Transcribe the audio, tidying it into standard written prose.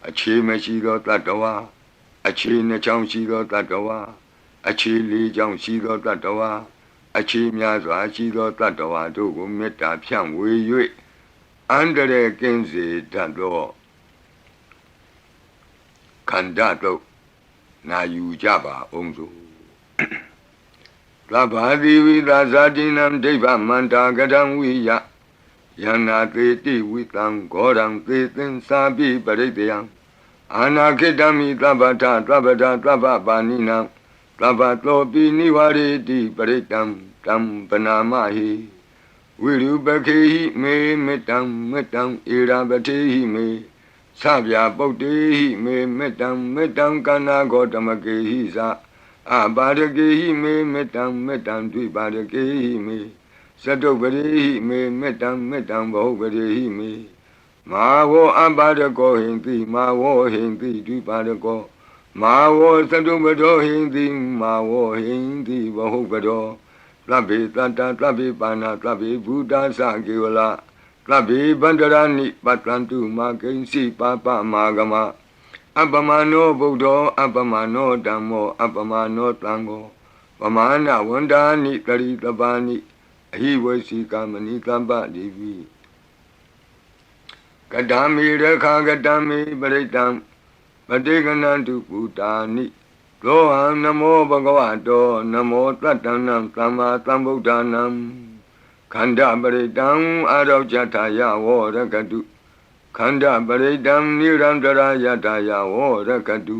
အခြေမရှိသောတတ္တဝါအခြေနှစ်ချောင်းရှိသောတတ္တဝါအခြေလေးချောင်းရှိသောတတ္တဝါအခြေများစွာရှိသောတတ္တဝါတို့ကိုမေတ္တာဖြန့်ဝေ၍အန္တရာယ်ကင်းစေတတ်သောခန္ဓာတို့နာယူကြပါအောင်စို့သဗ္ဗာတိဝိသာဇာတိနံဒိဗ္ဗမန္တာကတံဝိယယန္နာသေတိဝိတံဂောရံသေသင်္စာပိပရိတယံအာနာခိတမိသဗ္ဗထသဗ္ဗဒသဗ္ဗပါဏိနံသဗ္ဗတောပိနိဝရေတိပရိတံတံပနာမဟိဝိရုပခေဟိမေမေတ္တံမေတ္တံဧရာပတိဟိမေသဗျာပုတ္တိဟိမေမေတ္တံမေတ္တံကနာဂောတမကေဟိသအပါရကေဟိမေမေတ္တံမေတ္တံဒွိပါရကေဟိမေသတုပရိဟိမေမေတ္တံမေတ္တံဘဟုပရိဟိမေမာဝောအပါရကောဟိန္တိမာဝောဟိန္တိဒွိပါရကောမာဝောသတုပတောဟိန္တိမာဝောဟိန္တိဘဟုပတောသဗ္ဗေတတ္တသဗ္ဗေပါဏသဗ္ဗေဘုဒ္ဓသကေဝလသဗ္ဗေဗန္တရာနိပတ္တံတုမာကိဉ္စီပါပမာဂမအပမနောဗုဒ္ဓောအပမနောဓမ္မောအပမနောသံဃောပမာဏဝန္ဒာနိတရိတပါနိအဟိဝေစီကမဏိတပ္ပတိပိကတံမေရခာကတံမေပရိတံပတိကနံတုပုတာနိသောဟံနမောဘဂဝတောနမောတတ္တနံသမ္မာသမ္ဗုဒ္ဓနံခန္ဓာပရိတံအာရောကြထာယဝရကတုခန္ဓာပရိတံနိရန္တရာယထာယဝရကတု